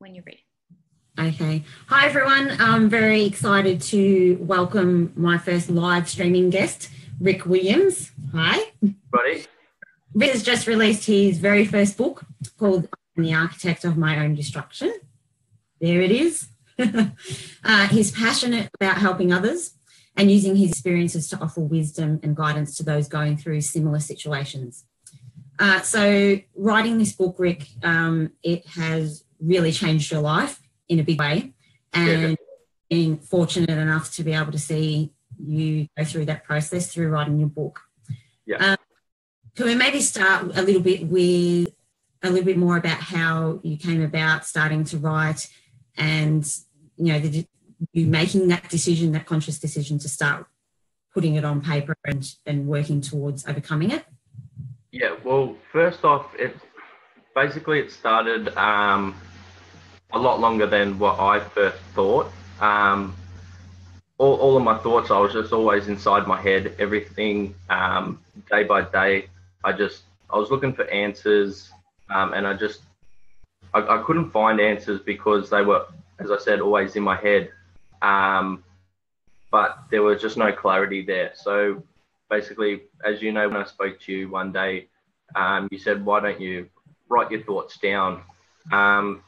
when you're ready. Okay. Hi, everyone. I'm very excited to welcome my first live streaming guest, Rick Williams. Hi. Buddy. Rick has just released his very first book called I'm the Architect of My Own Destruction. There it is. He's passionate about helping others and using his experiences to offer wisdom and guidance to those going through similar situations. So writing this book, Rick, it has really changed your life in a big way, and being fortunate enough to be able to see you go through that process through writing your book. Yeah. Can we maybe start a little bit with a little bit more about how you came about starting to write and, you know, you making that decision, that conscious decision to start putting it on paper and working towards overcoming it? Yeah, well, first off, it started a lot longer than what I first thought. All of my thoughts, I was just always inside my head, everything, day by day. I was looking for answers, and I couldn't find answers because they were, as I said, always in my head. But there was just no clarity there. So basically, as you know, when I spoke to you one day, you said, why don't you write your thoughts down?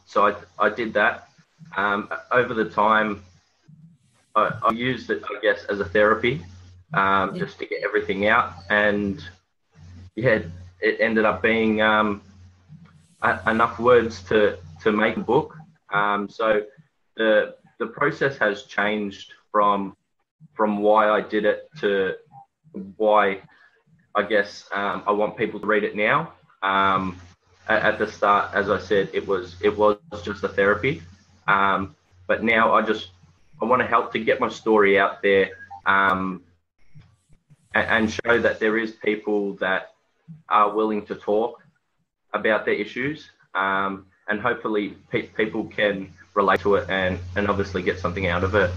So I did that. Over the time, I used it, I guess, as a therapy, just to get everything out. And yeah, it ended up being enough words to make a book. So the process has changed from why I did it to why, I guess, I want people to read it now. At the start, as I said, it was just a therapy, but now I want to help to get my story out there, and show that there is people that are willing to talk about their issues, and hopefully people can relate to it and obviously get something out of it.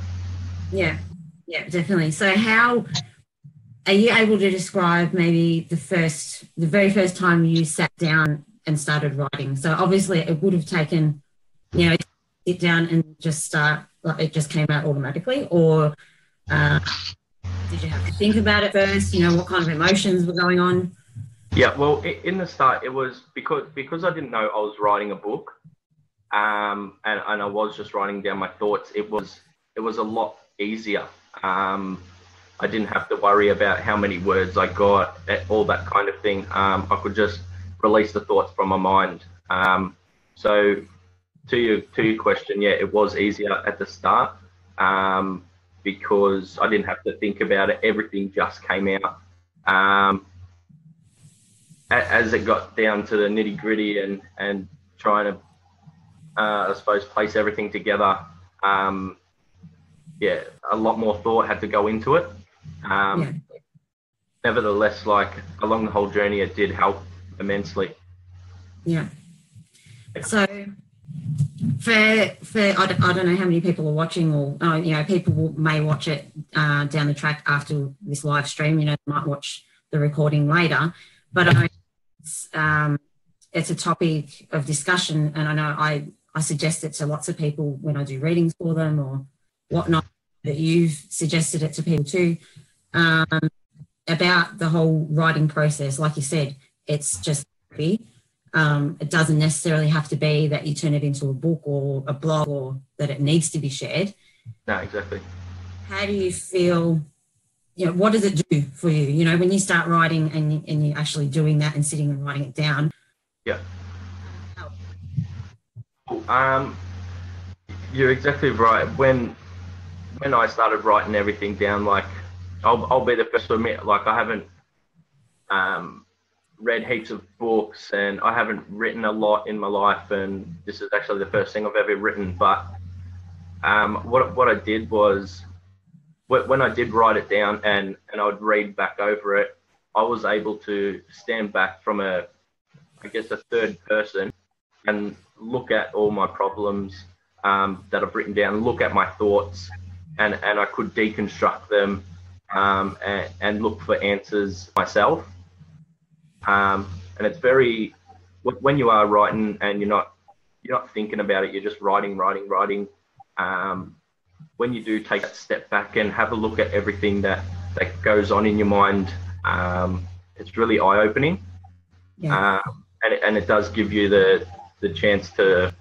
Yeah, definitely. So how are you able to describe maybe the very first time you sat down and started writing? So obviously it would have taken, you know, sit down and just start, like it just came out automatically, or did you have to think about it first? You know, what kind of emotions were going on? Yeah, well, in the start, it was because I didn't know I was writing a book, and I was just writing down my thoughts. It was a lot easier. I didn't have to worry about how many words I got, all that kind of thing. I could just release the thoughts from my mind. So to your question, yeah, it was easier at the start, because I didn't have to think about it. Everything just came out. As it got down to the nitty gritty and trying to, I suppose, place everything together, yeah, a lot more thought had to go into it. Nevertheless, like along the whole journey, it did help immensely. Yeah. So for I don't know how many people are watching, or you know, people may watch it down the track after this live stream. You know, they might watch the recording later, but it's a topic of discussion, and I know I suggest it to lots of people when I do readings for them or whatnot, that you've suggested it to people too, about the whole writing process. Like you said, it's just therapy. It doesn't necessarily have to be that you turn it into a book or a blog, or that it needs to be shared. No, exactly. How do you feel, you know, what does it do for you? You know, when you start writing and you're actually doing that and sitting and writing it down. Yeah. You're exactly right. When I started writing everything down, like I'll be the first to admit, like I haven't read heaps of books and I haven't written a lot in my life, and this is actually the first thing I've ever written. But what I did was, when I did write it down and I would read back over it, I was able to stand back from a third person and look at all my problems that I've written down, look at my thoughts, and I could deconstruct them, and look for answers myself. And it's very, when you are writing and you're not thinking about it. You're just writing. When you do take that step back and have a look at everything that goes on in your mind, it's really eye-opening. Yeah. And it does give you the chance to,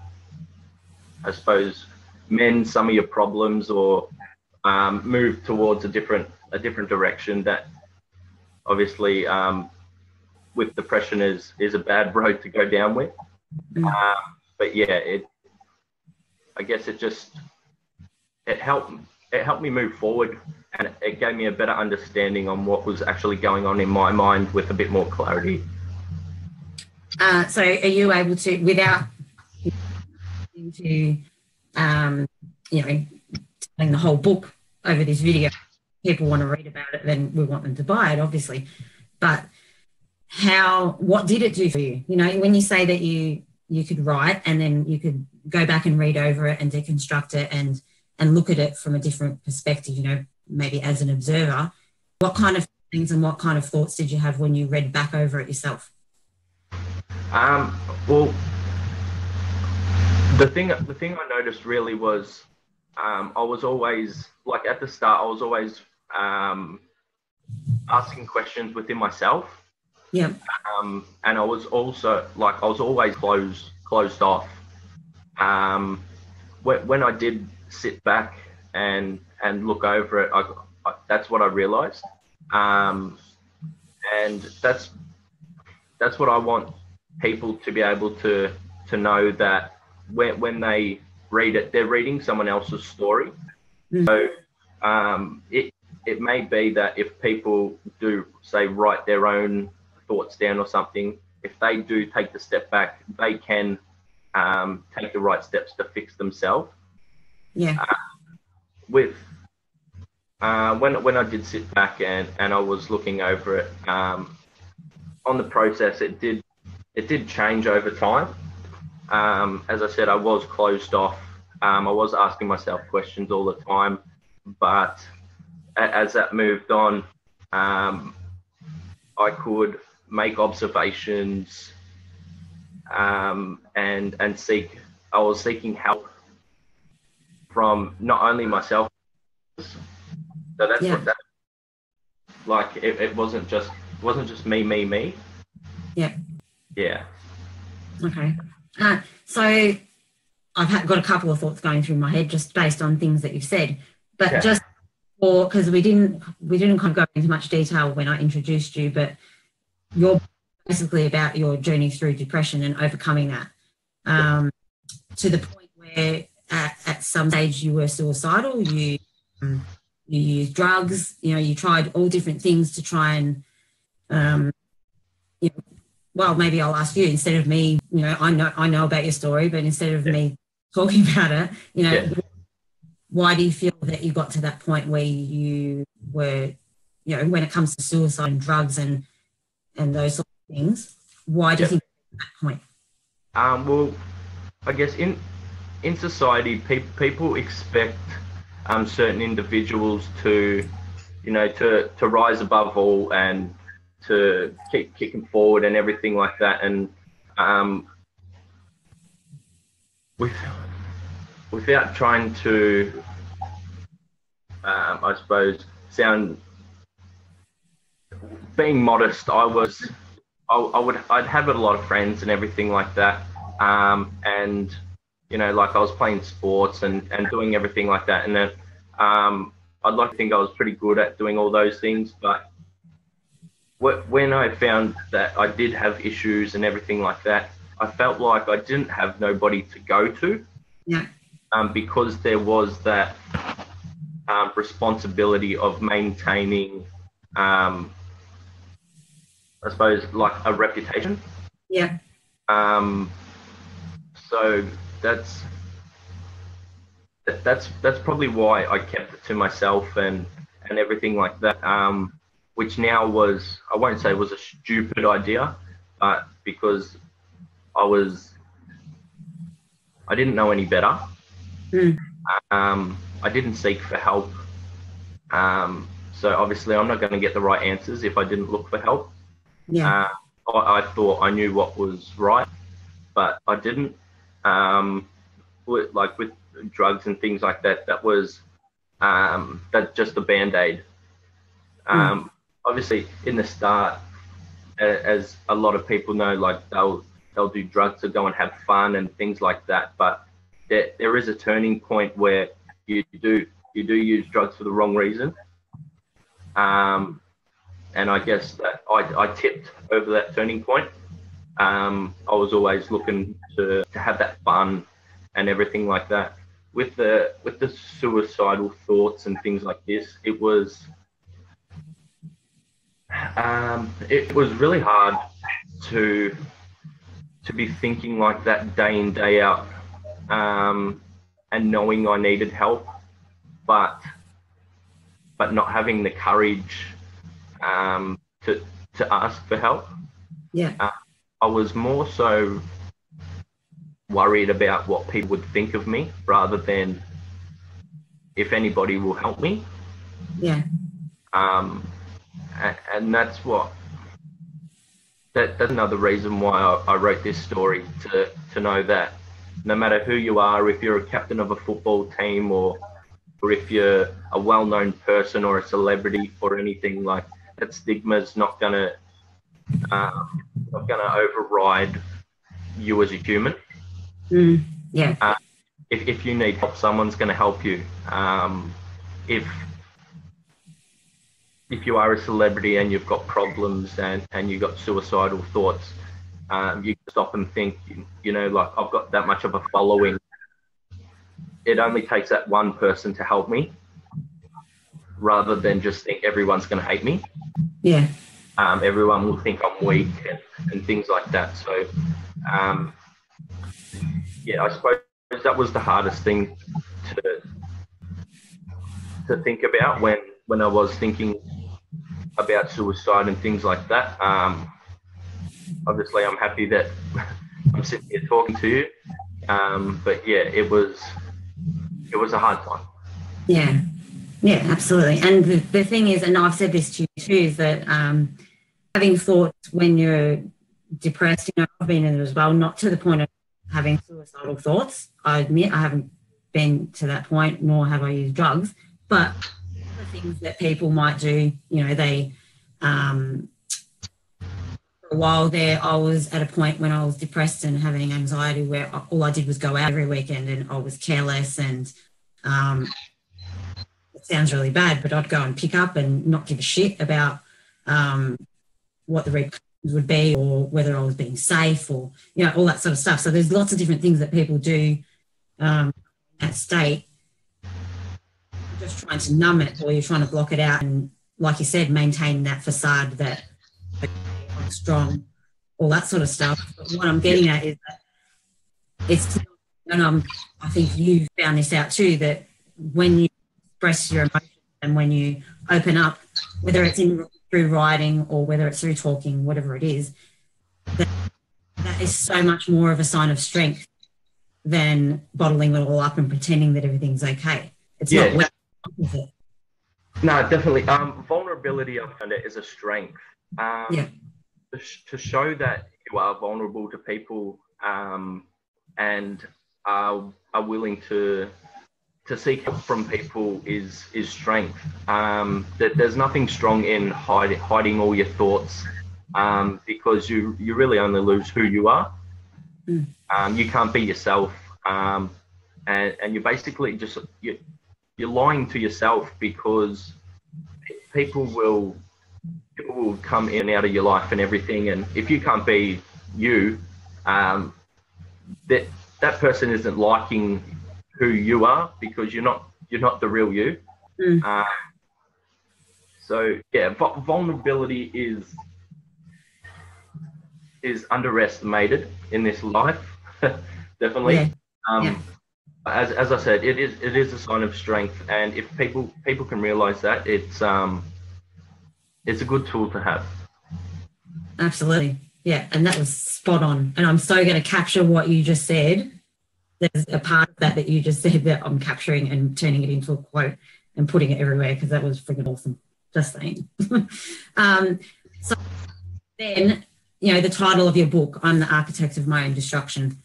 I suppose, mend some of your problems, or move towards a different direction that obviously with depression is a bad road to go down with. But yeah, I guess it helped me move forward, and it gave me a better understanding on what was actually going on in my mind with a bit more clarity. So are you able to, without into telling the whole book over this video, people want to read about it, then we want them to buy it, obviously. But what did it do for you? When you say that you could write and then you could go back and read over it and deconstruct it and look at it from a different perspective, maybe as an observer, what kind of things and what kind of thoughts did you have when you read back over it yourself? Well, the thing I noticed really was I was always, like at the start, I was always asking questions within myself. Yeah. And I was also I was always closed off. When I did sit back and look over it, that's what I realized. And that's what I want people to be able to know, that when they read it, they're reading someone else's story. So it may be that if people do, say, write their own thoughts down or something, if they do take the step back, they can take the right steps to fix themselves. Yeah. When I did sit back and I was looking over it, on the process, it did change over time. As I said, I was closed off. I was asking myself questions all the time, but as that moved on, I could make observations and seek. I was seeking help from not only myself. So that's what that, like, it wasn't just me. Yeah. Yeah. Okay. So I've got a couple of thoughts going through my head just based on things that you've said, but just because we didn't kind of go into much detail when I introduced you, but you're basically about your journey through depression and overcoming that, to the point where at some stage you were suicidal, you used drugs, you tried all different things to try and, well, maybe I'll ask you, instead of me, I know about your story, but instead of me talking about it, why do you feel that you got to that point where you were, when it comes to suicide and drugs and those sorts of things, why do you think at that point? Well, I guess in society, people expect certain individuals to, to rise above all and to keep kicking forward and everything like that. And without trying to, I suppose, being modest, I'd have a lot of friends and everything like that. And, like I was playing sports and doing everything like that. And then I'd like to think I was pretty good at doing all those things. But when I found that I did have issues and everything like that, I felt like I didn't have nobody to go to. Yeah. Because there was that responsibility of maintaining, I suppose, like a reputation. Yeah. So that's probably why I kept it to myself and everything like that. Which now was, I won't say was a stupid idea, but because I didn't know any better. I didn't seek for help. So obviously I'm not going to get the right answers if I didn't look for help. Yeah. I thought I knew what was right, but I didn't. like with drugs and things like that, that was that's just a band-aid. Obviously, in the start, as a lot of people know, like they'll do drugs to go and have fun and things like that. But there is a turning point where you do use drugs for the wrong reason. And I guess that I tipped over that turning point. I was always looking to have that fun and everything like that. With the suicidal thoughts and things like this, it was really hard to be thinking like that day in, day out, and knowing I needed help, but not having the courage to ask for help. Yeah. I was more so worried about what people would think of me rather than if anybody will help me. Yeah. And that's another reason why I wrote this story, to know that no matter who you are, if you're a captain of a football team or if you're a well-known person or a celebrity or anything, like that stigma's not gonna override you as a human. Yeah. If you need help, someone's going to help you. If you are a celebrity and you've got problems and you've got suicidal thoughts, you can stop and think, like, I've got that much of a following. It only takes that one person to help me, rather than just think everyone's going to hate me. Yeah. Everyone will think I'm weak and things like that. So, yeah, I suppose that was the hardest thing to think about when I was thinking about suicide and things like that. Obviously, I'm happy that I'm sitting here talking to you. But yeah, it was a hard time. Yeah. Yeah, absolutely. And the thing is, and I've said this to you too, is that having thoughts when you're depressed, I've been in it as well, not to the point of having suicidal thoughts. I admit I haven't been to that point, nor have I used drugs, but the things that people might do, they, for a while there, I was at a point when I was depressed and having anxiety where all I did was go out every weekend and I was careless and, it sounds really bad, but I'd go and pick up and not give a shit about what the repercussions would be or whether I was being safe or, all that sort of stuff. So there's lots of different things that people do in that state. You're just trying to numb it or you're trying to block it out and, like you said, maintain that facade that I'm strong, all that sort of stuff. But what I'm getting at is that it's, and I think you found this out too, that when you express your emotions and when you open up, whether it's through writing or whether it's through talking, whatever it is, that is so much more of a sign of strength than bottling it all up and pretending that everything's okay. It's not well, is it? No, definitely. Vulnerability, I find it, is a strength. To show that you are vulnerable to people and are willing to seek help from people is strength. That there's nothing strong in hiding all your thoughts, because you really only lose who you are. You can't be yourself, and you're basically just you're lying to yourself, because people will come in and out of your life and everything, and if you can't be you, that person isn't liking who you are, because you're not the real you. So yeah, vulnerability is underestimated in this life. Definitely. As I said, it is a sign of strength, and if people can realize that, it's a good tool to have. Absolutely. Yeah, and that was spot on. And I'm so going to capture what you just said. There's a part of that you just said that I'm capturing and turning it into a quote and putting it everywhere, because that was freaking awesome. Just saying. So then, the title of your book, I'm the Architect of My Own Destruction.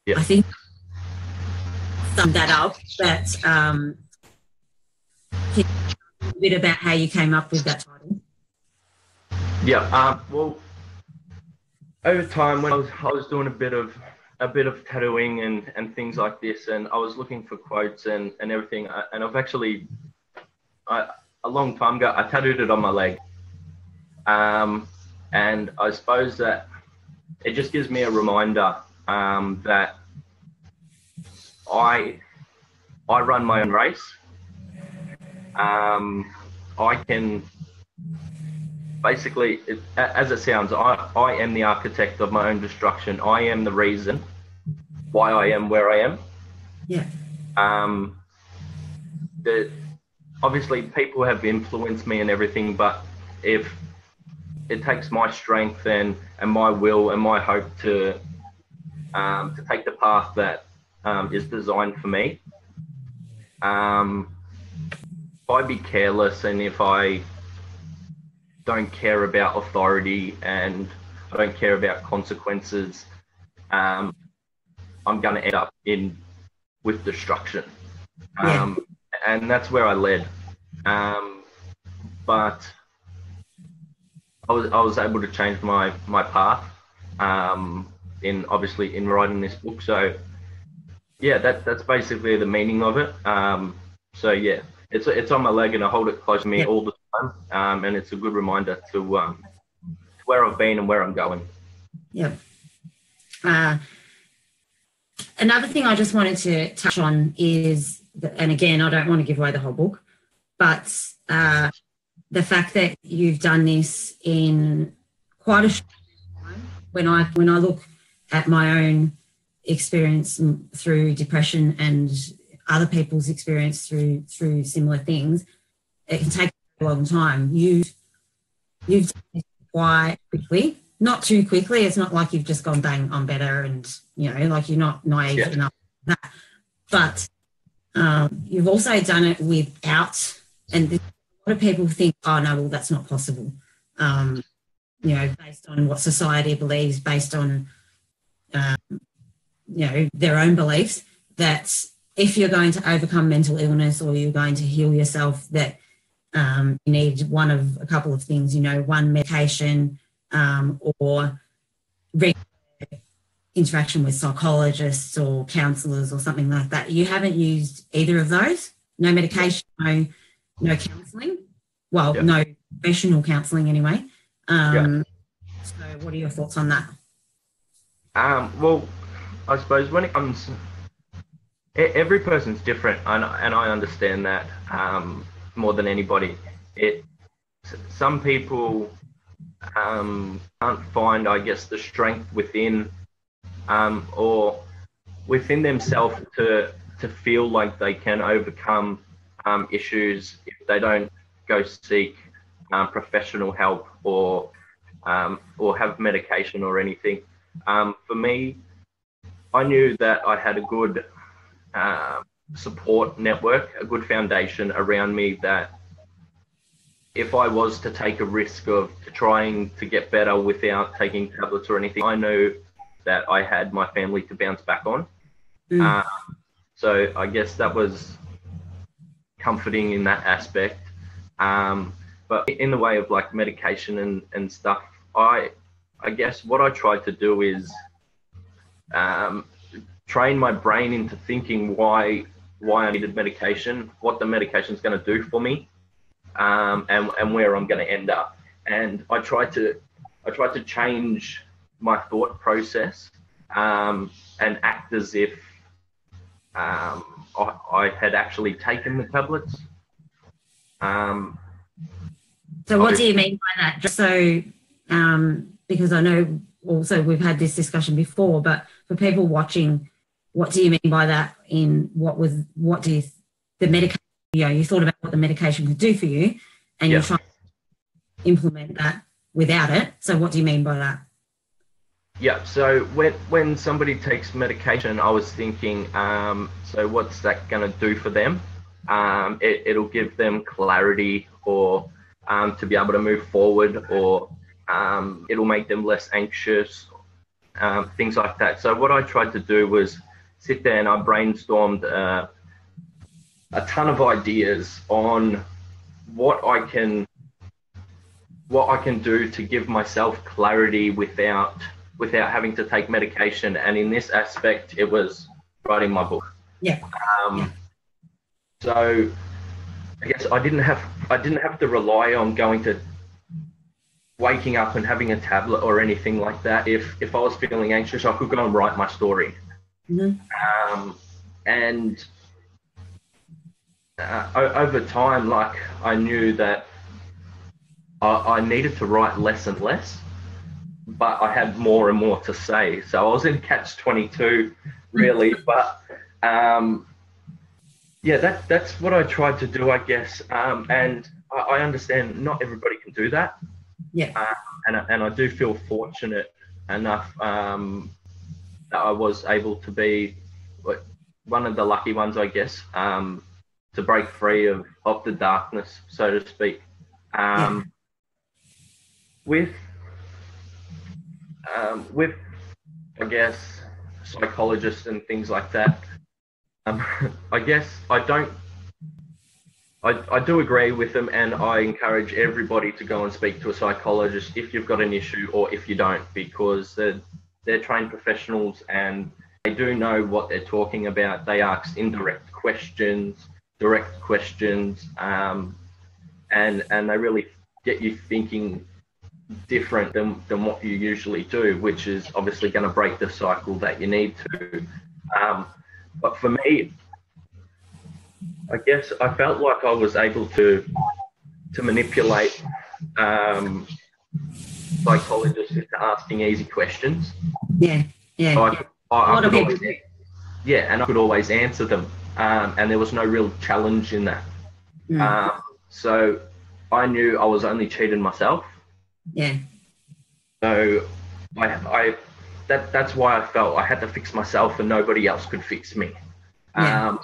Yeah. I think sum that up. But can you tell a bit about how you came up with that title? Yeah. Well, over time, when I was doing a bit of tattooing and things like this, and I was looking for quotes and everything, and I've actually a long time ago I tattooed it on my leg, and I suppose that it just gives me a reminder that I run my own race. I can basically, as it sounds, I am the architect of my own destruction. I am the reason why I am where I am. Yeah. Obviously people have influenced me and everything, but if it takes my strength and my will and my hope to take the path that is designed for me, if I be careless and if I don't care about authority and I don't care about consequences, I'm going to end up with destruction. And that's where I led. But I was able to change my path in writing this book. So yeah, that's basically the meaning of it. So yeah, it's on my leg and I hold it close to me all the time. And it's a good reminder to where I've been and where I'm going. Yep. Another thing I just wanted to touch on is, and again, I don't want to give away the whole book, but the fact that you've done this in quite a short time. When I look at my own experience through depression and other people's experience through similar things, it can take a long time. You've done this quite quickly, not too quickly. It's not like you've just gone bang, I'm better, and like you're not naive enough for that. But you've also done it without, and a lot of people think, oh no, well that's not possible. Based on what society believes, based on their own beliefs, that if you're going to overcome mental illness or you're going to heal yourself, that you need one of a couple of things, one, medication, or regular interaction with psychologists or counsellors or something like that. You haven't used either of those? No medication, no counselling? Well, no professional counselling anyway. So what are your thoughts on that? Well, I suppose when it comes, every person's different, and I understand that more than anybody. Some people can't find, I guess, the strength within or within themselves to feel like they can overcome issues if they don't go seek professional help or have medication or anything. For me, I knew that I had a good support network, a good foundation around me, that if I was to take a risk of trying to get better without taking tablets or anything, I knew that I had my family to bounce back on. So I guess that was comforting in that aspect. But in the way of like medication and stuff, I guess what I tried to do is train my brain into thinking why I needed medication, what the medication is going to do for me, and where I'm going to end up. And I tried to change my thought process and act as if I had actually taken the tablets. So what do you mean by that? Just so, because I know also we've had this discussion before, but for people watching, what do you mean by that? The medication, you thought about what the medication could do for you, and you're trying to implement that without it. So what do you mean by that? Yeah, so when somebody takes medication, I was thinking, so what's that going to do for them? It'll give them clarity, or to be able to move forward, or it'll make them less anxious, things like that. So what I tried to do was sit there and I brainstormed a ton of ideas on what I can do to give myself clarity without having to take medication. And in this aspect, it was writing my book. Yeah. So I guess I didn't have to rely on waking up and having a tablet or anything like that. If I was feeling anxious, I could go and write my story. Mm-hmm. And over time, like, I knew that I needed to write less and less, but I had more and more to say. So I was in catch-22, really. But yeah, that's what I tried to do, I guess. And I understand not everybody can do that. Yeah. And I do feel fortunate enough that I was able to be one of the lucky ones, I guess, to break free of the darkness, so to speak. With I guess psychologists and things like that, I guess I do agree with them, and I encourage everybody to go and speak to a psychologist if you've got an issue or if you don't, because they're trained professionals and they do know what they're talking about. They ask indirect questions, direct questions, and they really get you thinking different than what you usually do, which is obviously going to break the cycle that you need to. But for me, I guess I felt like I was able to manipulate psychologists into asking easy questions. Yeah. So I could always, and I could always answer them, and there was no real challenge in that. So I knew I was only cheating myself. Yeah. So that's why I felt I had to fix myself and nobody else could fix me. Yeah.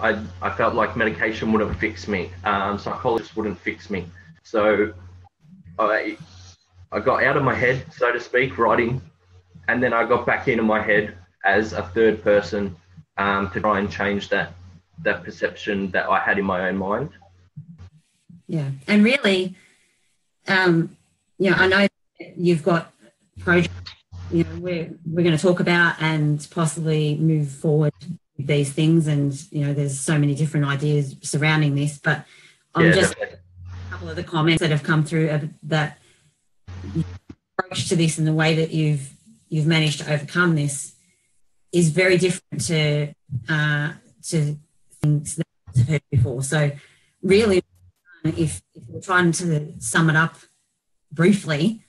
I felt like medication wouldn't fix me. Psychologists wouldn't fix me. So I got out of my head, so to speak, writing, and then I got back into my head as a third person to try and change that perception that I had in my own mind. Yeah. And really, I know you've got projects, we're going to talk about and possibly move forward with these things. And, there's so many different ideas surrounding this, but I'm just a couple of the comments that have come through that approach to this and the way that you've managed to overcome this is very different to things that I've heard before. So really, if we're trying to sum it up briefly,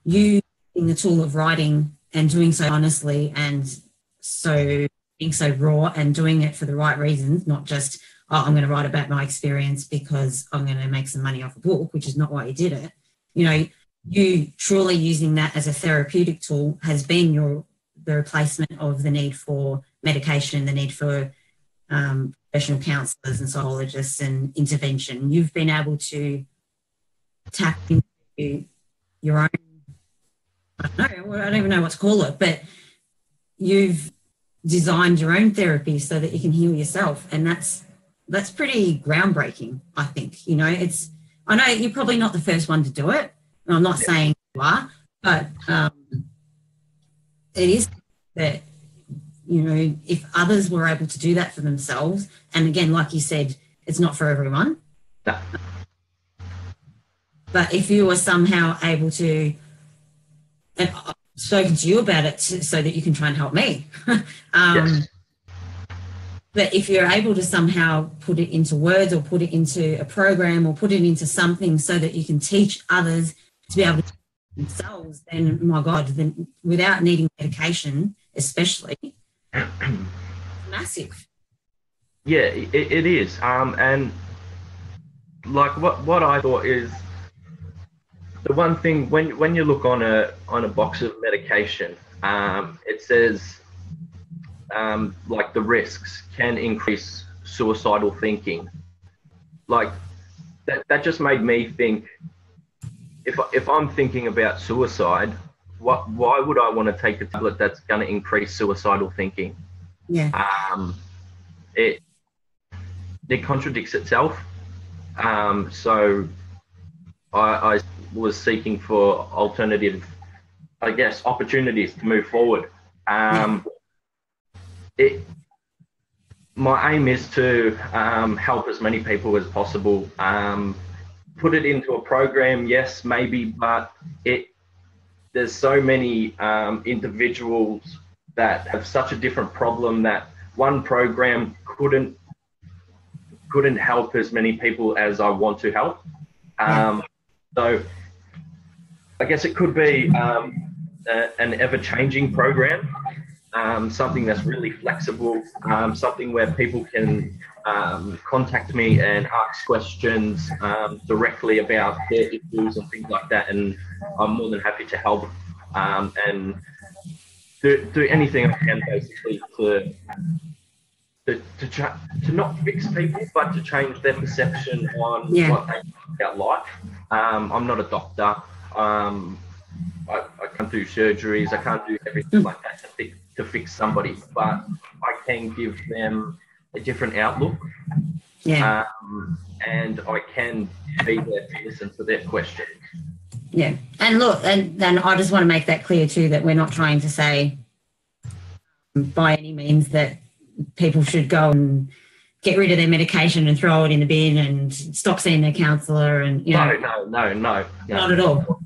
you using the tool of writing and doing so honestly and so being so raw and doing it for the right reasons, not just, I'm going to write about my experience because I'm going to make some money off a book, which is not why you did it. You truly using that as a therapeutic tool has been the replacement of the need for medication, the need for professional counsellors and psychologists and intervention. You've been able to tap into your own, I don't even know what to call it, but you've designed your own therapy so that you can heal yourself. And that's pretty groundbreaking, I think. I know you're probably not the first one to do it. And I'm not saying you are, but it is that, if others were able to do that for themselves, and again, like you said, it's not for everyone. No. But if you were somehow able to, and I've spoken to you about it so that you can try and help me. Yes. But if you're able to somehow put it into words or put it into a program or put it into something so that you can teach others to be able to themselves, then my God, then without needing medication, especially, massive. Yeah, it is. And like what I thought is the one thing when you look on a box of medication, it says like the risks can increase suicidal thinking. Like that just made me think, if I'm thinking about suicide, why would I want to take a tablet that's going to increase suicidal thinking? Yeah. It contradicts itself. So I was seeking for alternative, I guess, opportunities to move forward. My aim is to help as many people as possible. Put it into a program, yes, maybe, but there's so many individuals that have such a different problem that one program couldn't help as many people as I want to help. So I guess it could be an ever-changing program, something that's really flexible, something where people can contact me and ask questions directly about their issues and things like that, and I'm more than happy to help and do anything I can basically to not fix people, but to change their perception on what they think about life. I'm not a doctor. I can't do surgeries. I can't do everything like that to fix somebody, but I can give them a different outlook. And I can be there to listen to their questions. Yeah. And look, and I just want to make that clear too, that we're not trying to say by any means that people should go and get rid of their medication and throw it in the bin and stop seeing their counsellor and, you know. No. Not at all.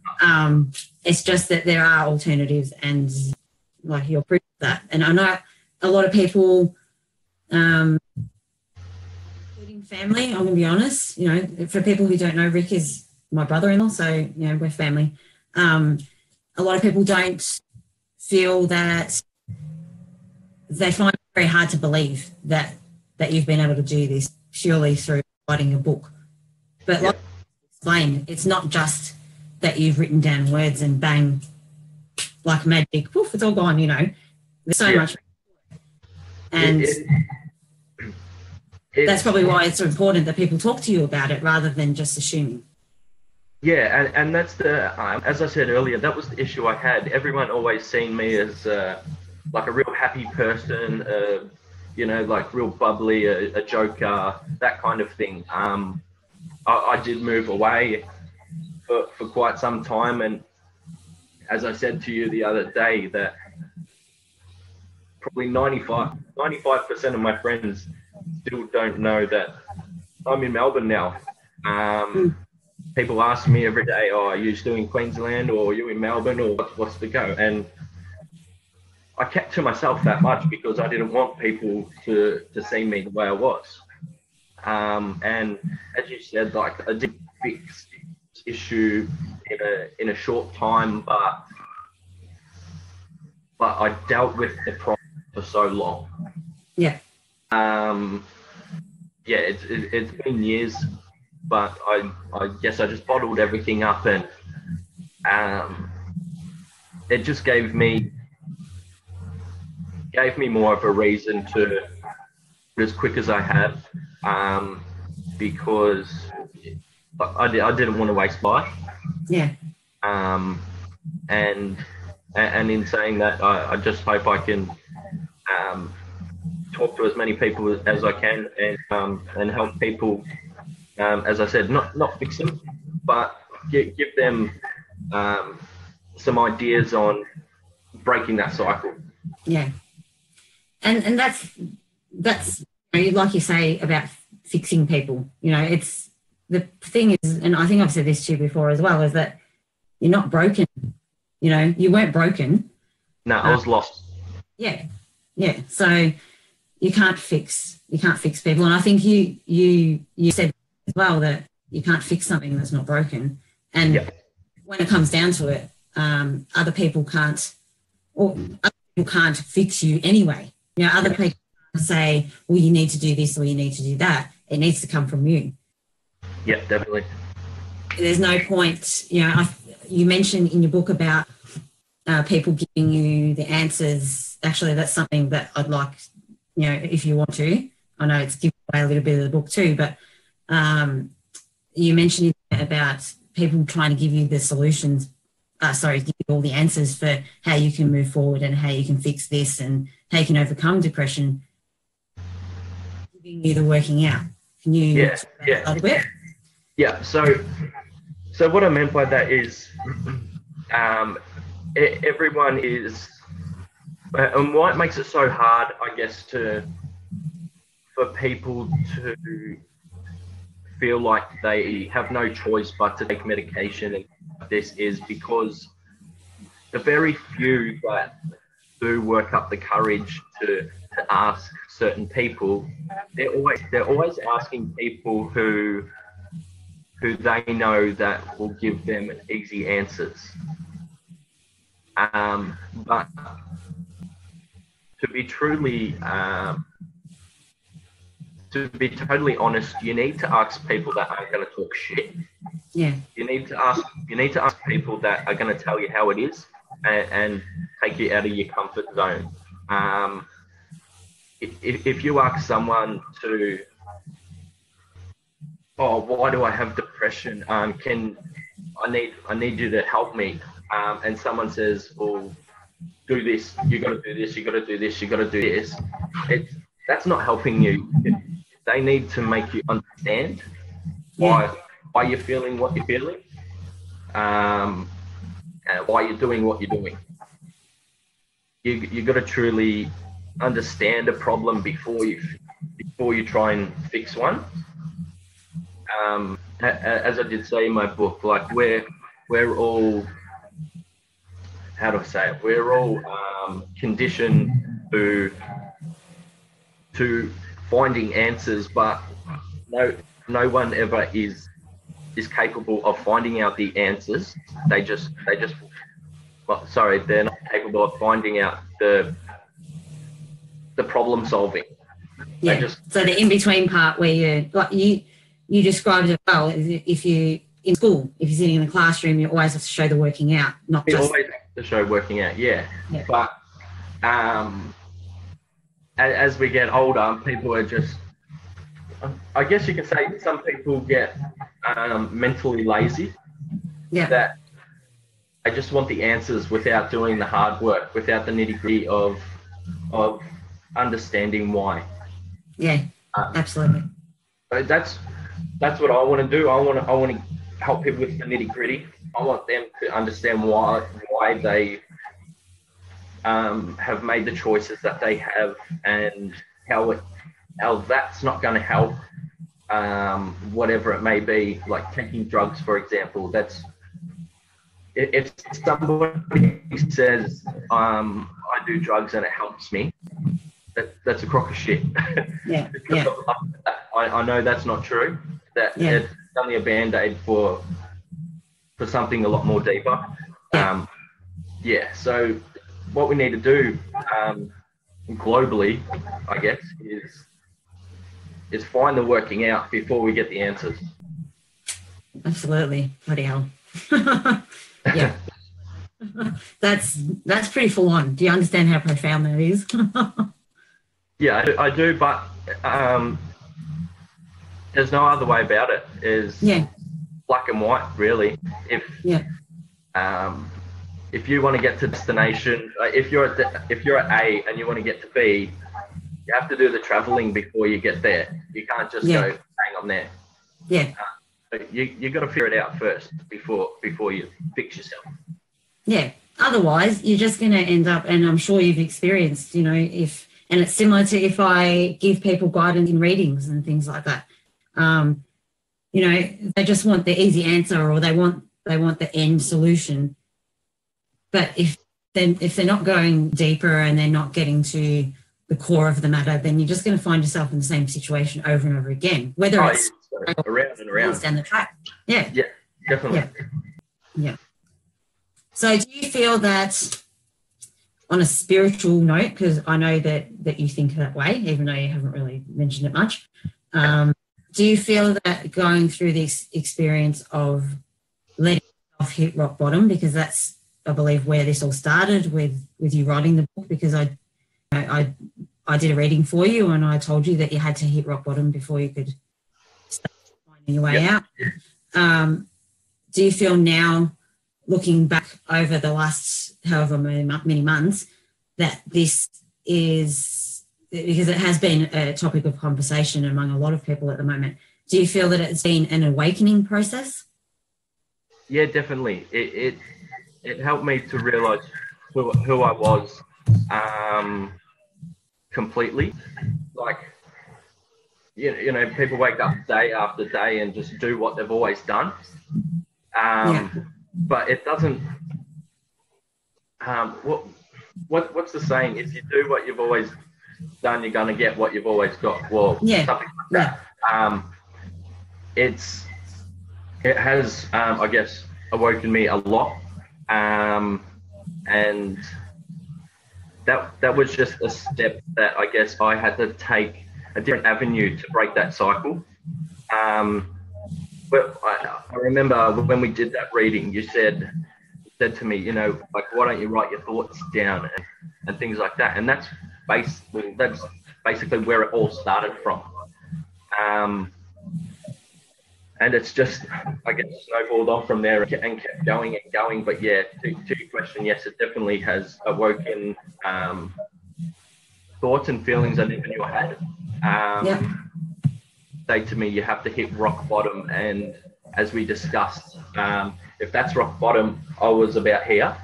It's just that there are alternatives, and like you're proof of that. And I know a lot of people, including family, I'm going to be honest, you know, for people who don't know, Rick is my brother-in-law, so, you know, we're family. A lot of people don't feel that, they find it very hard to believe that you've been able to do this purely through writing a book. But like I explained, it's not just that you've written down words and bang, like magic, poof, it's all gone, you know. There's so much. And that's probably why it's so important that people talk to you about it rather than just assuming. Yeah, and that's the, as I said earlier, that was the issue I had. Everyone always seen me as like a real happy person, you know, like real bubbly, a joker, that kind of thing. I did move away for quite some time, and as I said to you the other day, that probably 95% of my friends still don't know that I'm in Melbourne now. People ask me every day, oh, are you still in Queensland, or are you in Melbourne, or what's the go? And I kept to myself that much because I didn't want people to see me the way I was. And as you said, like, I did fix this issue in a short time, but I dealt with the problem for so long. Yeah. It's been years, but I guess I just bottled everything up, and it just gave me more of a reason to as quick as I have, because I didn't want to waste life. Yeah. And in saying that, I just hope I can talk to as many people as I can, and help people. As I said, not fix them, but give them some ideas on breaking that cycle. Yeah. And that's you know, like you say about fixing people, you know, it's the thing is, and I think I've said this to you before as well, is that you're not broken. You know, you weren't broken. No, I was lost. Yeah. So you can't fix people, and I think you said as well that you can't fix something that's not broken. And when it comes down to it, other people can't fix you anyway. You know, other people say, well, you need to do this or you need to do that. It needs to come from you. Yeah, definitely. There's no point, you know, you mentioned in your book about people giving you the answers. Actually, that's something that I'd like, you know, if you want to. I know it's giving away a little bit of the book too, but you mentioned about people trying to give you the solutions give you all the answers for how you can move forward and how you can fix this and how you can overcome depression, giving you the working out. Can you talk about that a little bit? Yeah. So what I meant by that is everyone is, and why it makes it so hard, I guess, for people to feel like they have no choice but to take medication and this is because the very few that do work up the courage to ask certain people, they're always asking people who they know that will give them easy answers. But to be totally honest, you need to ask people that aren't going to talk shit. Yeah. You need to ask people that are going to tell you how it is and take you out of your comfort zone. If you ask someone to, why do I have depression? I need you to help me. And someone says, do this, you got to do this, you got to do this, you got to do this. That's not helping you. They need to make you understand why you're feeling what you're feeling, and why you're doing what you're doing. You got to truly understand a problem before you try and fix one. As I did say in my book, like we're all, how do I say it? We're all conditioned to finding answers, but no one ever is capable of finding out the answers. They're not capable of finding out the problem solving. Yeah. So the in between part where you described it well. If you in school, if you're sitting in the classroom, you always have to show the working out, not just always have to show working out. Yeah. But as we get older, people are just, I guess you can say some people get mentally lazy. Yeah. That I just want the answers without doing the hard work, without the nitty-gritty of understanding why. Yeah, absolutely. That's what I want to do. I want to help people with the nitty-gritty. I want them to understand why they have made the choices that they have, and how that's not going to help, whatever it may be, like taking drugs, for example. That's, if somebody says, I do drugs and it helps me, that's a crock of shit. Yeah. I know that's not true. It's only a band-aid for something a lot more deeper. So what we need to do globally, I guess, is find the working out before we get the answers. Absolutely. Bloody hell. Yeah. That's pretty full on. Do you understand how profound that is? Yeah, I do, but there's no other way about it. Is black and white, really. If you want to get to destination, if you're at A and you want to get to B, you have to do the traveling before you get there. You can't just go, hang on there. Yeah. You got to figure it out first before you fix yourself. Yeah. Otherwise, you're just going to end up, and I'm sure you've experienced, and it's similar to if I give people guidance in readings and things like that. They just want the easy answer, or they want the end solution. But if they're not going deeper and they're not getting to the core of the matter, then you're just going to find yourself in the same situation over and over again, whether it's around and around down the track. Yeah. Yeah, definitely. Yeah. So do you feel that, on a spiritual note, because I know that you think that way, even though you haven't really mentioned it much, do you feel that going through this experience of letting yourself hit rock bottom, because that's, I believe, where this all started with you writing the book, because I did a reading for you and I told you that you had to hit rock bottom before you could start finding your way out. Do you feel now looking back over the last however many months, that this is, because it has been a topic of conversation among a lot of people at the moment, do you feel that it's been an awakening process? Yeah, definitely. It helped me to realise who I was completely. Like, you know, people wake up day after day and just do what they've always done. But it doesn't. What's the saying? If you do what you've always done, you're gonna get what you've always got. Well, something like that. It has, I guess, awoken me a lot, and that was just a step that I guess I had to take a different avenue to break that cycle. But I remember when we did that reading, you said to me, you know, like, why don't you write your thoughts down and things like that? And that's basically where it all started from. And it's just, I guess, snowballed on from there and kept going and going. But yeah, to your question, yes, it definitely has awoken thoughts and feelings I never knew I had. Say to me, you have to hit rock bottom, and as we discussed, if that's rock bottom, I was about here,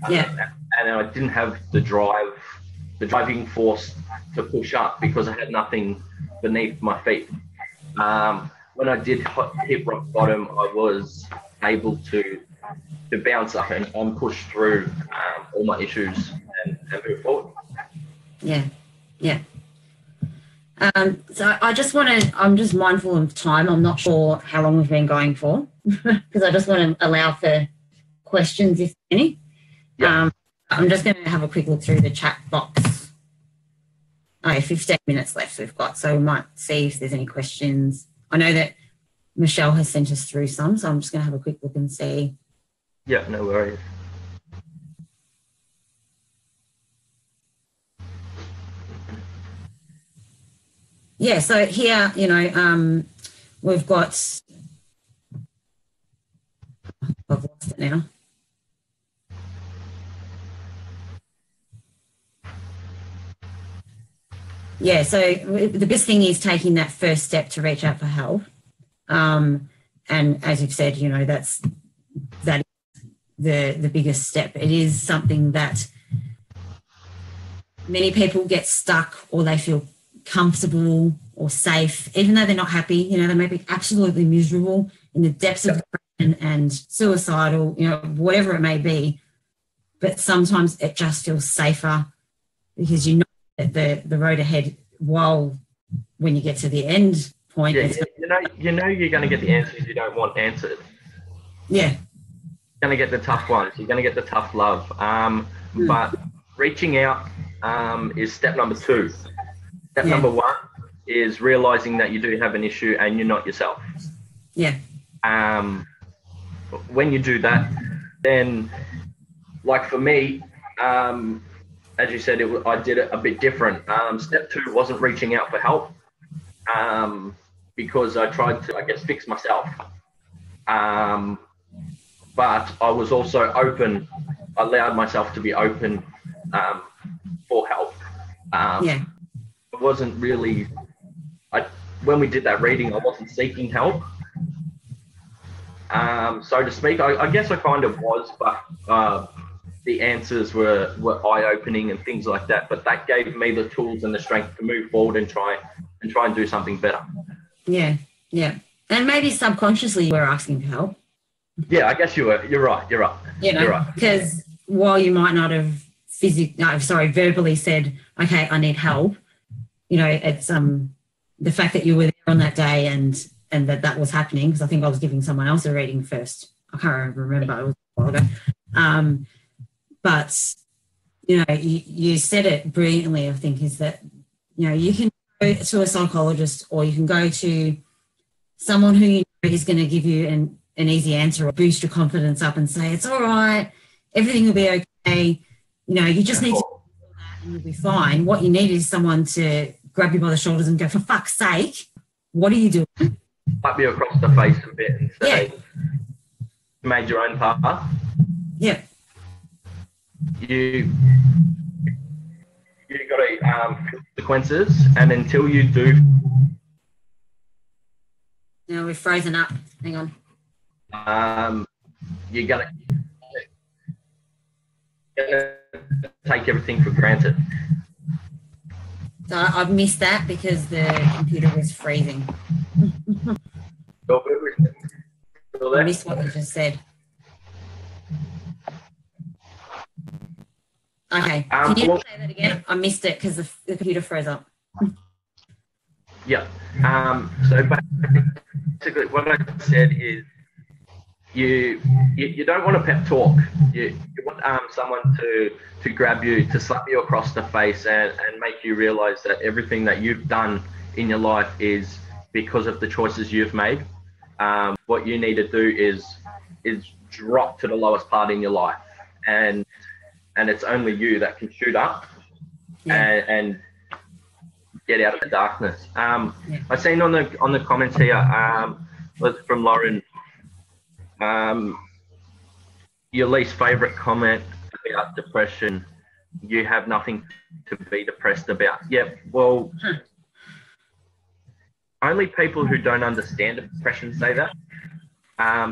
and I didn't have the driving force to push up because I had nothing beneath my feet. When I did hit rock bottom, I was able to bounce up and push through all my issues and move forward. Yeah. So I'm just mindful of time. I'm not sure how long we've been going for because I just want to allow for questions, if any. I'm just going to have a quick look through the chat box. 15 minutes left we've got, so we might see if there's any questions. I know that Michelle has sent us through some, so I'm just going to have a quick look and see. Yeah, no worries. Yeah, so here, you know, we've got, I've lost it now. Yeah, so the best thing is taking that first step to reach out for help. And as you've said, you know, that is the biggest step. It is something that many people get stuck, or they feel comfortable or safe, even though they're not happy. You know, they may be absolutely miserable in the depths of depression and suicidal, you know, whatever it may be. But sometimes it just feels safer because you know that the road ahead, while when you get to the end point, you know you're going to get the answers you don't want answered. Yeah, you're going to get the tough ones. You're going to get the tough love. But reaching out is step number 2. Step number 1 is realizing that you do have an issue and you're not yourself. Yeah. When you do that, then, like for me, as you said, I did it a bit different. Step 2 wasn't reaching out for help because I tried to, I guess, fix myself. But I was also open. I allowed myself to be open for help. It wasn't really, when we did that reading, I wasn't seeking help, so to speak. I guess I kind of was, but the answers were eye-opening and things like that. But that gave me the tools and the strength to move forward and try and do something better. Yeah. And maybe subconsciously you were asking for help. Yeah, I guess you were. You're right. You know, you're right. Because while you might not have verbally said, okay, I need help, you know, it's the fact that you were there on that day and that was happening, because I think I was giving someone else a reading first. I can't remember. It was a while ago. But, you know, you said it brilliantly, I think, is that, you know, you can go to a psychologist or you can go to someone who you know is going to give you an easy answer or boost your confidence up and say, it's all right, everything will be okay. You know, you just need to do that and you'll be fine. What you need is someone to grab you by the shoulders and go, for fuck's sake, what are you doing? Slap you across the face a bit and say, you made your own path. Yeah. You got to consequences, and until you do, now we've frozen up. Hang on. you're gonna take everything for granted. So I've missed that because the computer was freezing. I missed what you just said. Okay, can you say that again? I missed it because the computer froze up. Yeah. So basically, what I said is, you don't want a pep talk. You want someone to grab you, to slap you across the face, and make you realise that everything that you've done in your life is because of the choices you've made. What you need to do is drop to the lowest part in your life, and it's only you that can shoot up and get out of the darkness. I've seen on the comments here, was from Lauren, your least favourite comment about depression, you have nothing to be depressed about. Yeah, well, only people who don't understand depression say that.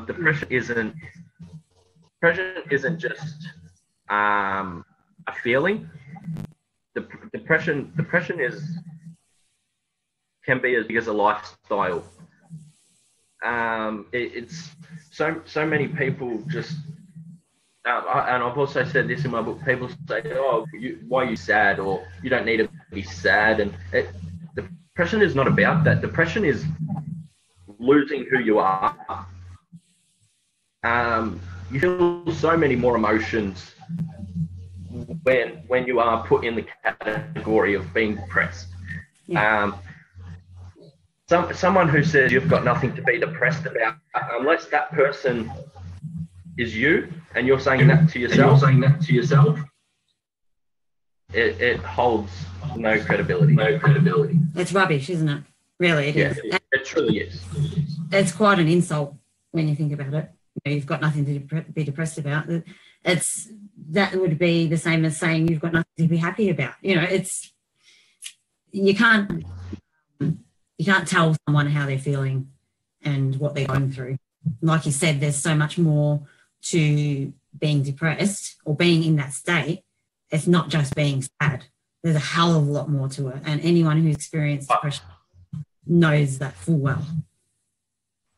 Depression isn't just a feeling. Depression can be as big as a lifestyle. It's so many people just, and I've also said this in my book. People say, "Oh, why are you sad?" or "You don't need to be sad." And depression is not about that. Depression is losing who you are. You feel so many more emotions when you are put in the category of being depressed. Yeah. Someone who says you've got nothing to be depressed about, unless that person is you and you're saying that to yourself, it holds no credibility. It's rubbish, isn't it? Really, it is. It truly is. It's quite an insult when you think about it. You've got nothing to be depressed about. That would be the same as saying you've got nothing to be happy about. You can't tell someone how they're feeling and what they're going through. Like you said, there's so much more to being depressed or being in that state. It's not just being sad. There's a hell of a lot more to it. And anyone who's experienced depression knows that full well.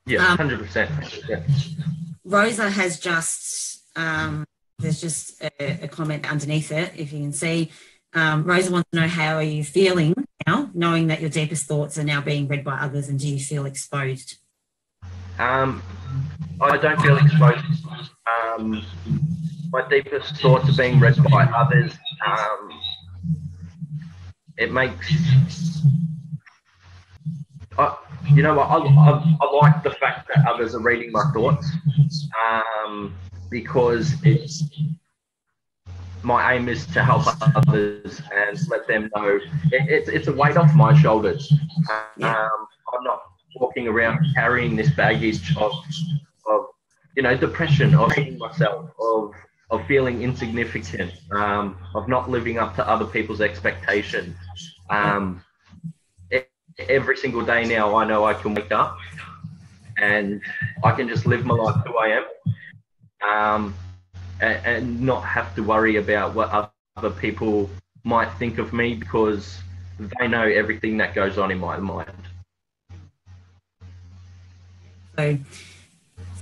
Yeah, 100%. Rosa has just, there's just a comment underneath it, if you can see. Rosa wants to know, how are you feeling now, knowing that your deepest thoughts are now being read by others, and do you feel exposed? I don't feel exposed. My deepest thoughts are being read by others. It makes... I like the fact that others are reading my thoughts, because my aim is to help others and let them know it's a weight off my shoulders. I'm not walking around carrying this baggage of depression, of hating myself, of feeling insignificant, of not living up to other people's expectations. Every single day now, I know I can wake up and I can just live my life who I am, and not have to worry about what other people might think of me, because they know everything that goes on in my mind. So,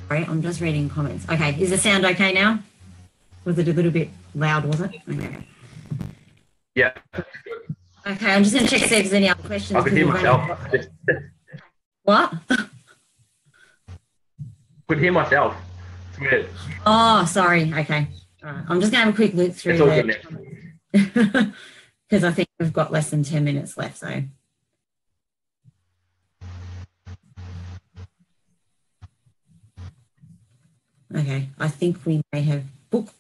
sorry, I'm just reading comments. Okay, is the sound okay now? Was it a little bit loud, was it? Okay. Yeah. Okay, I'm just going to check if there's any other questions. I could hear myself. What? Could hear myself. It's weird. Oh, sorry. Okay. All right. I'm just going to have a quick look through the... because I think we've got less than 10 minutes left, so... Okay, I think we may have book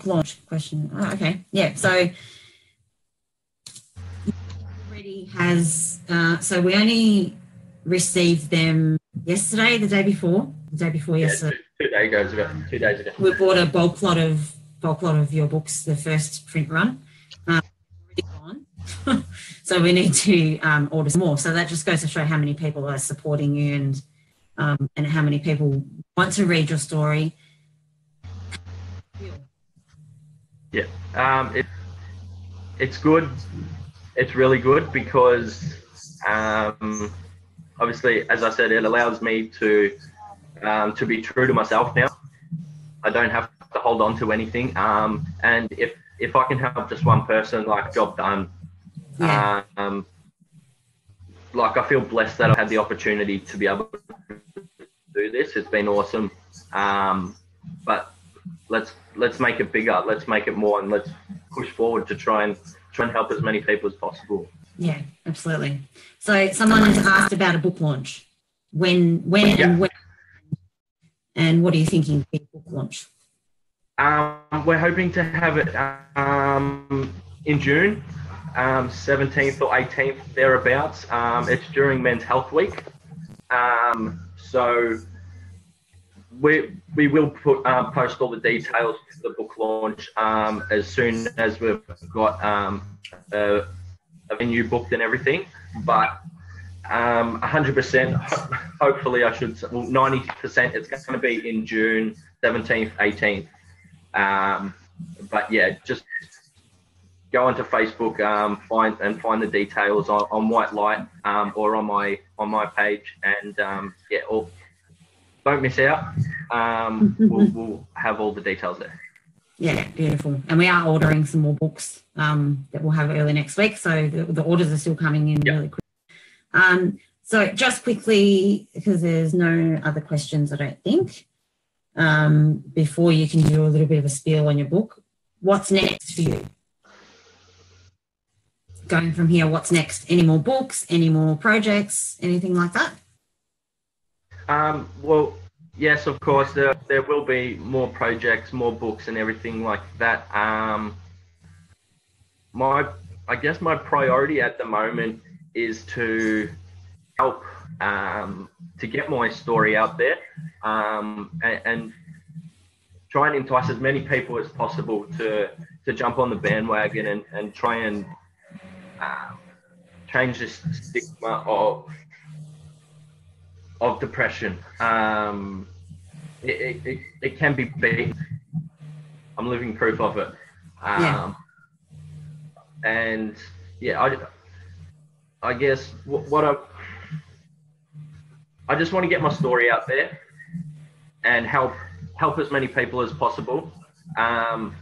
launch question. Oh, okay, yeah, so... already has, so we only received them yesterday, the day before yesterday. 2 days ago. 2 days ago. We bought a bulk lot of your books, the first print run. Already gone. So we need to order some more. So that just goes to show how many people are supporting you and how many people want to read your story. Yeah, it's good. It's really good because obviously, as I said, it allows me to be true to myself now. I don't have to hold on to anything. And if I can help just one person, like, job done. Yeah. Like, I feel blessed that I've had the opportunity to be able to do this. It's been awesome. But let's make it bigger. Let's make it more, and let's push forward to try and help as many people as possible. Yeah, absolutely. So someone has asked about a book launch. When and what are you thinking for your book launch? We're hoping to have it in June, 17th or 18th, thereabouts. It's during Men's Health Week. So we will post all the details for the book launch as soon as we've got a venue booked and everything. But 100%, hopefully I should say, 90% it's going to be in June 17th, 18th. But yeah, just go onto Facebook, find the details on White Light or on my page, and don't miss out. We'll have all the details there. Yeah, beautiful. And we are ordering some more books that we'll have early next week. So the orders are still coming in really quick. So just quickly, because there's no other questions, I don't think, before you can do a little bit of a spiel on your book, what's next for you? Going from here, what's next? Any more books, any more projects, anything like that? Well, yes, of course, there will be more projects, more books and everything like that. I guess my priority at the moment is to help to get my story out there and try and entice as many people as possible to jump on the bandwagon and try and change this stigma of depression. It can be beaten. I'm living proof of it. And yeah, I guess I just want to get my story out there and help as many people as possible. I've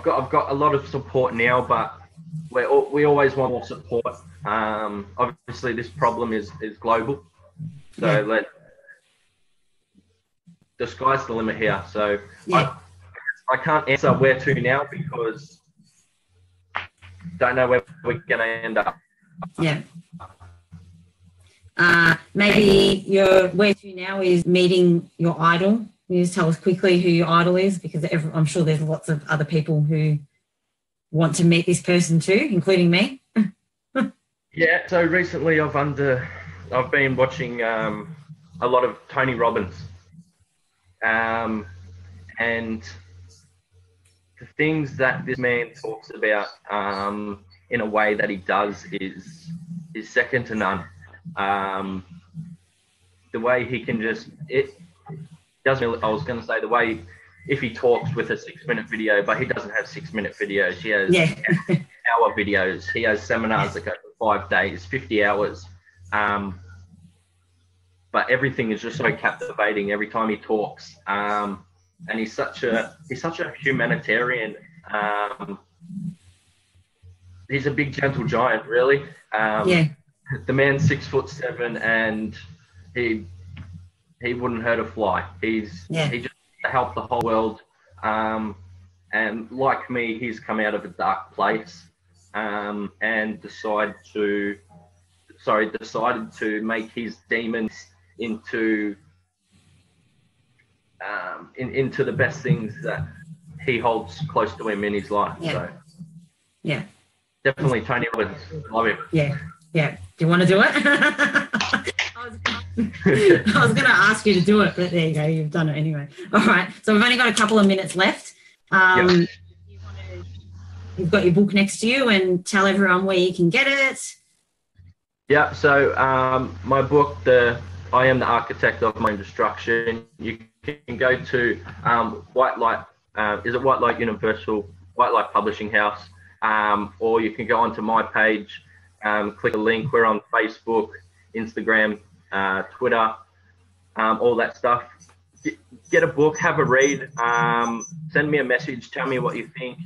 got a lot of support now, but we always want more support. Obviously, this problem is global, so the sky's the limit here. So I can't answer where to now because don't know where we're going to end up. Yeah. Maybe your where to now is meeting your idol. Can you just tell us quickly who your idol is? Because I'm sure there's lots of other people who want to meet this person too, including me. Yeah. So recently I've been watching a lot of Tony Robbins, and the things that this man talks about in a way that he does is second to none. The way he can the way if he talks with a 6-minute video, but he doesn't have 6-minute videos. He has hour videos. He has seminars that go for 5 days, 50 hours. But everything is just so captivating every time he talks. And he's such a humanitarian. He's a big gentle giant, really. The man's 6'7", and he wouldn't hurt a fly. He just helped the whole world. And like me, he's come out of a dark place and decided to make his demons into the best things that he holds close to him in his life. So definitely Tony Robbins. Love him. Yeah. Do you want to do it? I was going to ask you to do it, but there you go. You've done it anyway. All right. So we've only got a couple of minutes left. Yep. You've got your book next to you, and tell everyone where you can get it. Yeah. So my book, I Am the Architect of My Own Destruction. You can go to White Light. Is it White Light Universal? White Light Publishing House. Or you can go onto my page, click a link. We're on Facebook, Instagram, Twitter, all that stuff. Get a book, have a read, send me a message, tell me what you think.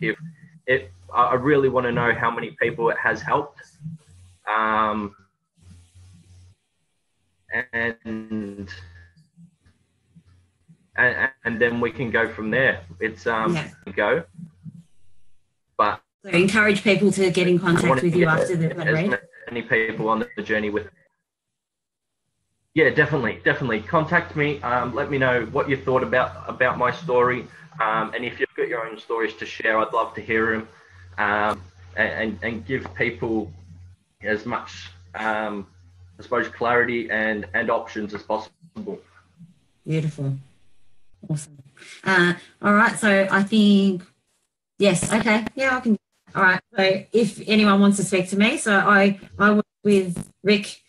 If I really want to know how many people it has helped, and then we can go from there. It's go. But so encourage people to get in contact with you after they've read. As many people on the journey with. Yeah, definitely. Contact me. Let me know what you thought about my story, and if you've got your own stories to share, I'd love to hear them, and give people as much, I suppose, clarity and options as possible. Beautiful, awesome. All right, so I think yes. Okay, yeah, I can. All right. So if anyone wants to speak to me, so I work with Rick.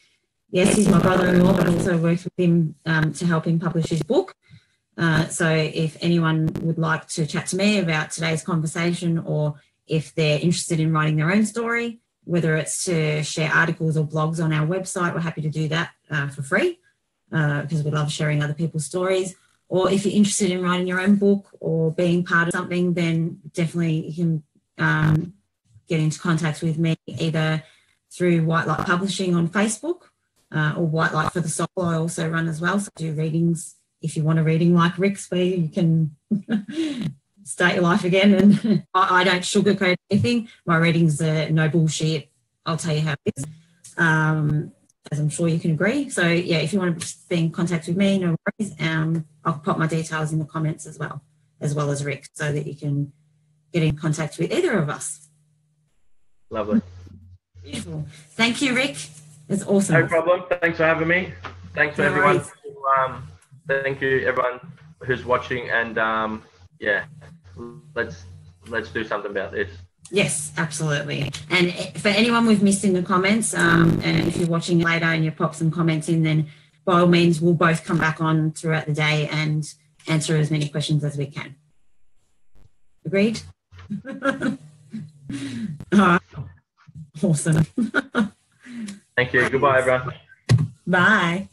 Yes, he's my brother-in-law, but also works with him to help him publish his book. So if anyone would like to chat to me about today's conversation, or if they're interested in writing their own story, whether it's to share articles or blogs on our website, we're happy to do that for free because we love sharing other people's stories. Or if you're interested in writing your own book or being part of something, then definitely you can get into contact with me either through White Light Publishing on Facebook, or White Light for the Soul I also run as well. So I do readings if you want a reading like Rick's, where you can start your life again. And I don't sugarcoat anything. My readings are no bullshit. I'll tell you how it is, as I'm sure you can agree. So yeah, if you want to be in contact with me, no worries. I'll pop my details in the comments as well as Rick, so that you can get in contact with either of us. Lovely. Beautiful. Thank you, Rick. It's awesome. No problem. Thanks for having me. Thanks for everyone. Thank you, everyone who's watching. And yeah, let's do something about this. Yes, absolutely. And for anyone we've missed in the comments, and if you're watching later and you pop some comments in, then by all means, we'll both come back on throughout the day and answer as many questions as we can. Agreed? All right. Awesome. Thank you. Goodbye, everyone. Bye.